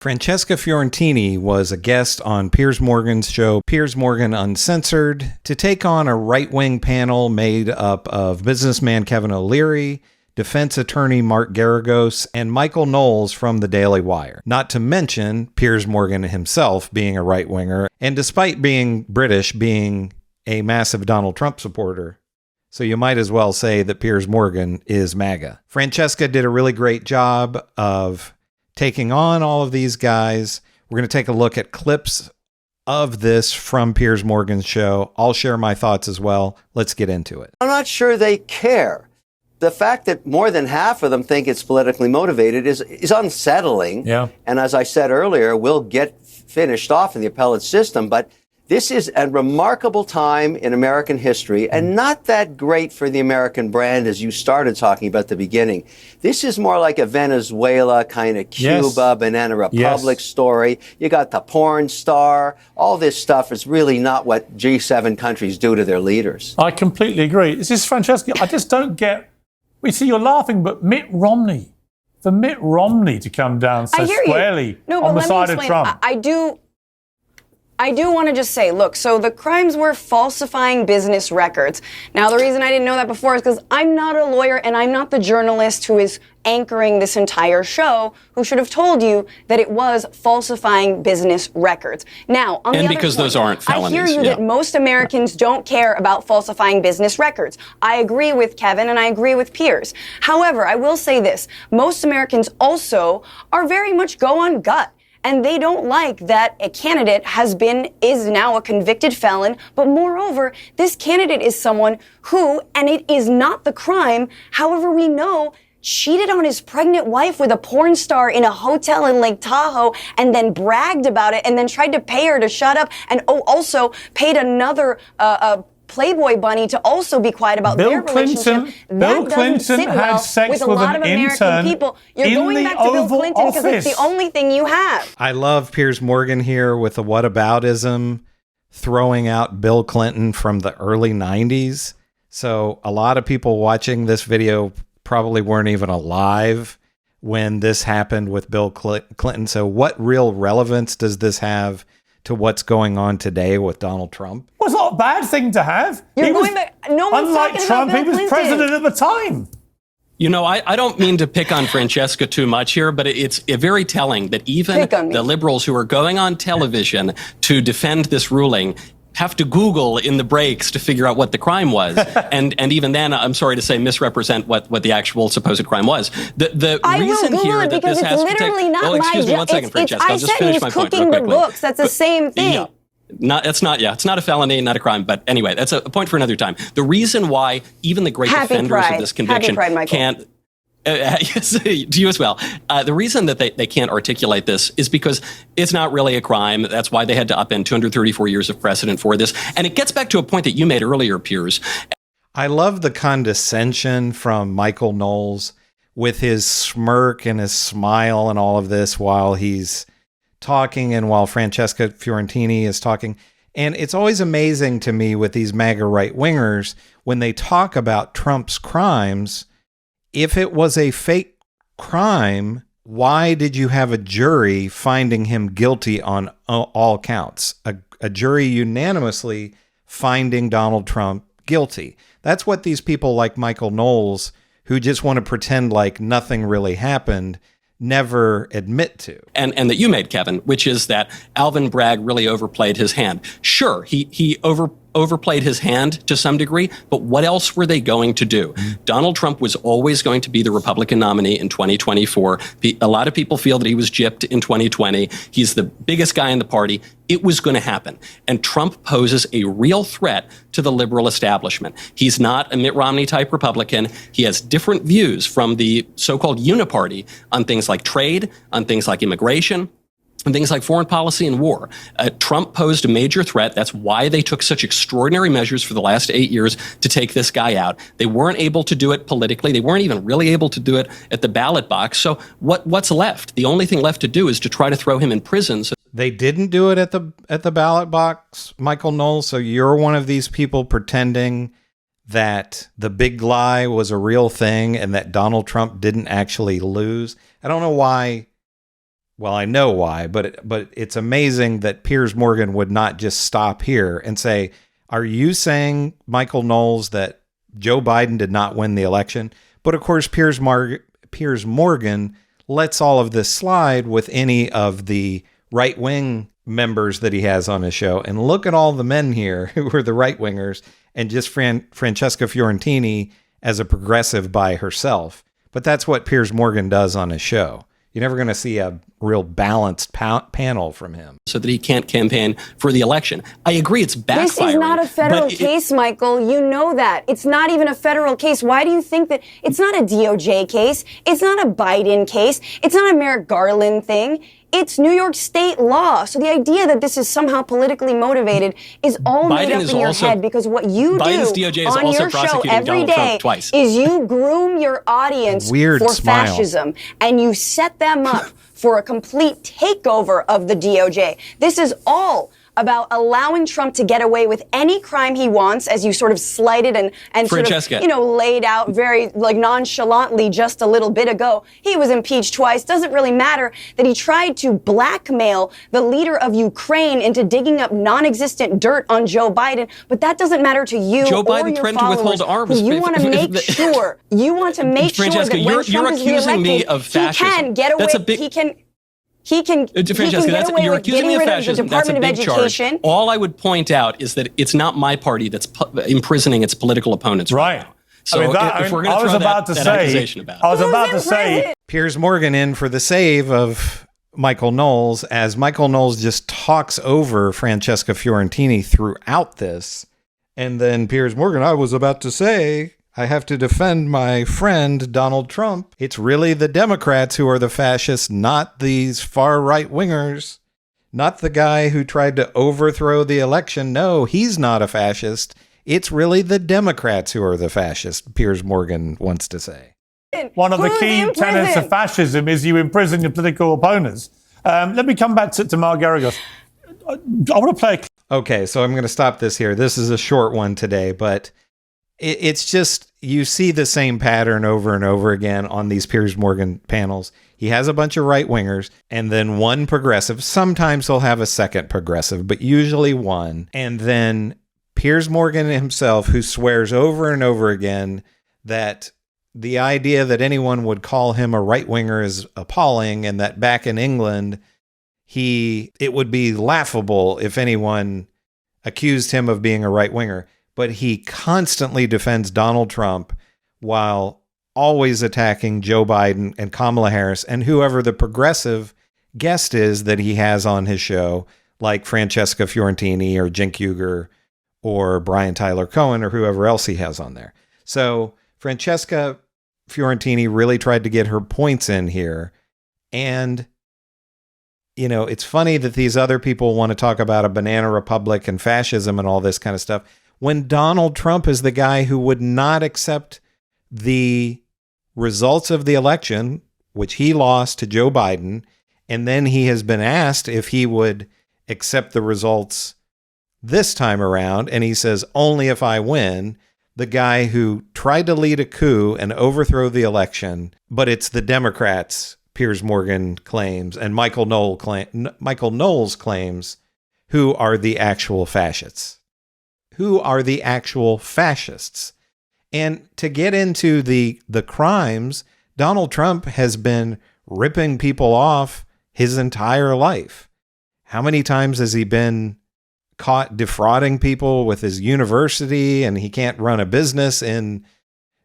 Francesca Fiorentini was a guest on Piers Morgan's show, Piers Morgan Uncensored, to take on a right-wing panel made up of businessman Kevin O'Leary, defense attorney Mark Garagos, and Michael Knowles from the Daily Wire. Not to mention Piers Morgan himself being a right-winger, and despite being British, being a massive Donald Trump supporter. So you might as well say that Piers Morgan is MAGA. Francesca did a really great job of taking on all of these guys. We're going to take a look at clips of this from Piers Morgan's show. I'll share my thoughts as well. Let's get into it. I'm not sure they care. The fact that more than half of them think it's politically motivated is unsettling. Yeah. And as I said earlier, we'll get finished off in the appellate system. But this is a remarkable time in American history and not that great for the American brand, as you started talking about at the beginning. This is more like a Venezuela kind of Cuba, Banana Republic story. You got the porn star. All this stuff is really not what G7 countries do to their leaders. I completely agree. This is Francesca. I just don't get. We see you're laughing, but Mitt Romney, for Mitt Romney to come down so squarely on the side of Trump. I do want to just say, look, so the crimes were falsifying business records. Now, the reason I didn't know that before is because I'm not a lawyer and I'm not the journalist who is anchoring this entire show who should have told you that it was falsifying business records. Now, on the other because point, those aren't felonies. I hear you that most Americans don't care about falsifying business records. I agree with Kevin and I agree with Piers. However, I will say this. Most Americans also are very much go on gut. And they don't like that a candidate is now a convicted felon. But moreover, this candidate is someone who, and it is not the crime, however we know, cheated on his pregnant wife with a porn star in a hotel in Lake Tahoe and then bragged about it and then tried to pay her to shut up and also paid another Playboy bunny to also be quiet about their relationship. Bill Clinton had sex with an intern people. You're going back to Bill Clinton because it's the only thing you have. I love Piers Morgan here with the whataboutism, throwing out Bill Clinton from the early 90s. So a lot of people watching this video probably weren't even alive when this happened with Bill Clinton. So what real relevance does this have to what's going on today with Donald Trump? Well, it's not a bad thing to have. No one's unlike talking Trump, about Bill he was Clinton. president at the time. You know, I don't mean to pick on Francesca too much here, but it's very telling that even the liberals who are going on television to defend this ruling have to Google in the breaks to figure out what the crime was. and even then, I'm sorry to say, misrepresent what the actual supposed crime was. The reason here that this has to take... Well, excuse me one second, Francesca. I'll just finish my point real quickly. Cooking the books. That's the same thing. Yeah. It's not a felony, not a crime. But anyway, that's a point for another time. The reason why even the great defenders of this conviction can't... yes, to you as well. The reason that they can't articulate this is because it's not really a crime. That's why they had to upend 234 years of precedent for this. And it gets back to a point that you made earlier, Piers. I love the condescension from Michael Knowles with his smirk and his smile and all of this while he's talking and while Francesca Fiorentini is talking. And it's always amazing to me with these MAGA right-wingers when they talk about Trump's crimes. If it was a fake crime, why did you have a jury finding him guilty on all counts? A jury unanimously finding Donald Trump guilty. That's what these people like Michael Knowles, who just want to pretend like nothing really happened, never admit to. And that you made, Kevin, which is that Alvin Bragg really overplayed his hand. Sure, he overplayed his hand to some degree, but what else were they going to do? Donald Trump was always going to be the Republican nominee in 2024. A lot of people feel that he was gypped in 2020. He's the biggest guy in the party. It was going to happen. And Trump poses a real threat to the liberal establishment. He's not a Mitt Romney type Republican. He has different views from the so-called uniparty on things like trade, on things like immigration, and things like foreign policy and war. Trump posed a major threat. That's why they took such extraordinary measures for the last 8 years to take this guy out. They weren't able to do it politically. They weren't even really able to do it at the ballot box. So what's left? The only thing left to do is to try to throw him in prison. So they didn't do it at the ballot box, Michael Knowles. So you're one of these people pretending that the big lie was a real thing and that Donald Trump didn't actually lose. I don't know why Well, I know why, but it's amazing that Piers Morgan would not just stop here and say, are you saying, Michael Knowles, that Joe Biden did not win the election? But of course, Piers Morgan lets all of this slide with any of the right-wing members that he has on his show. And look at all the men here who are the right-wingers, and just Francesca Fiorentini as a progressive by herself. But that's what Piers Morgan does on his show. You're never going to see a real balanced panel from him. So that he can't campaign for the election. I agree, it's backfiring. This is not a federal case, Michael. You know that. It's not even a federal case. Why do you think that it's not a DOJ case? It's not a Biden case. It's not a Merrick Garland thing. It's New York state law. So the idea that this is somehow politically motivated is all made up in your head, because what you do on your show every day is you groom your audience for fascism, and you set them up for a complete takeover of the DOJ. This is all about allowing Trump to get away with any crime he wants, as you sort of slighted and Francesca, sort of, laid out very nonchalantly just a little bit ago. He was impeached twice. Doesn't really matter that he tried to blackmail the leader of Ukraine into digging up non-existent dirt on Joe Biden, but that doesn't matter to you Joe or Biden your threatened followers. to withhold arms. You want to make sure. You want to make Francesca, sure that when you're Trump is accusing me reelected, of fascism. he can get away. That's a big. He can Francesca, get away you're with accusing getting me of rid fascism. of the Department That's a big of Education. Charge. All I would point out is that it's not my party that's imprisoning its political opponents right now. So if we're going to throw that accusation about, I was about to say, Piers Morgan in for the save of Michael Knowles, as Michael Knowles just talks over Francesca Fiorentini throughout this. And then Piers Morgan, I was about to say, I have to defend my friend Donald Trump. It's really the Democrats who are the fascists, not these far right wingers, not the guy who tried to overthrow the election. No, he's not a fascist. It's really the Democrats who are the fascists, Piers Morgan wants to say. One of the key tenets of fascism is you imprison your political opponents. Let me come back to Mark Geragos. I want to play. Okay, so I'm going to stop this here. This is a short one today, but it's just, you see the same pattern over and over again on these Piers Morgan panels. He has a bunch of right-wingers and then one progressive. Sometimes he'll have a second progressive, but usually one. And then Piers Morgan himself, who swears over and over again that the idea that anyone would call him a right-winger is appalling, and that back in England, it would be laughable if anyone accused him of being a right-winger. But he constantly defends Donald Trump while always attacking Joe Biden and Kamala Harris and whoever the progressive guest is that he has on his show, like Francesca Fiorentini or Cenk Uygur or Brian Tyler Cohen or whoever else he has on there. So Francesca Fiorentini really tried to get her points in here. And, it's funny that these other people want to talk about a banana republic and fascism and all this kind of stuff, when Donald Trump is the guy who would not accept the results of the election, which he lost to Joe Biden, and then he has been asked if he would accept the results this time around, and he says, only if I win. The guy who tried to lead a coup and overthrow the election, but it's the Democrats, Piers Morgan claims, and Michael Knowles claims, who are the actual fascists. Who are the actual fascists? And to get into the crimes, Donald Trump has been ripping people off his entire life. How many times has he been caught defrauding people with his university, and he can't run a business in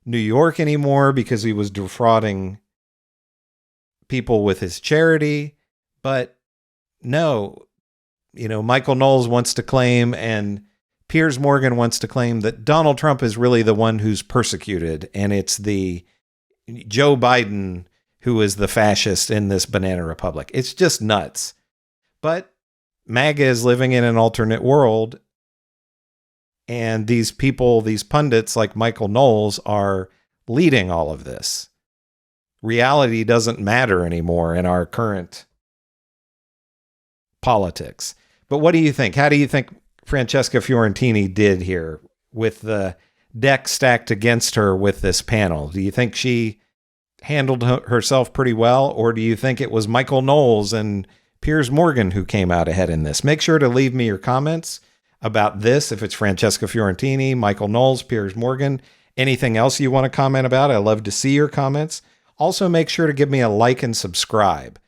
New York anymore because he was defrauding people with his charity? But no, Michael Knowles wants to claim, and Piers Morgan wants to claim, that Donald Trump is really the one who's persecuted, and it's the Joe Biden who is the fascist in this banana republic. It's just nuts. But MAGA is living in an alternate world, and these people, these pundits like Michael Knowles, are leading all of this. Reality doesn't matter anymore in our current politics. But what do you think? How do you think Francesca Fiorentini did here with the deck stacked against her with this panel? Do you think she handled herself pretty well, or do you think it was Michael Knowles and Piers Morgan who came out ahead in this? Make sure to leave me your comments about this. If it's Francesca Fiorentini, Michael Knowles, Piers Morgan, anything else you want to comment about, I love to see your comments. Also, make sure to give me a like and subscribe.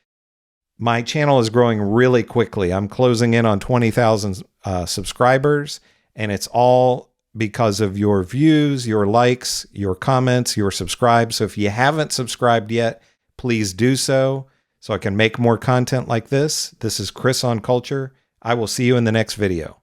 My channel is growing really quickly. I'm closing in on 20,000 subscribers, and it's all because of your views, your likes, your comments, your subscribes. So if you haven't subscribed yet, please do so I can make more content like this. This is Chris on Culture. I will see you in the next video.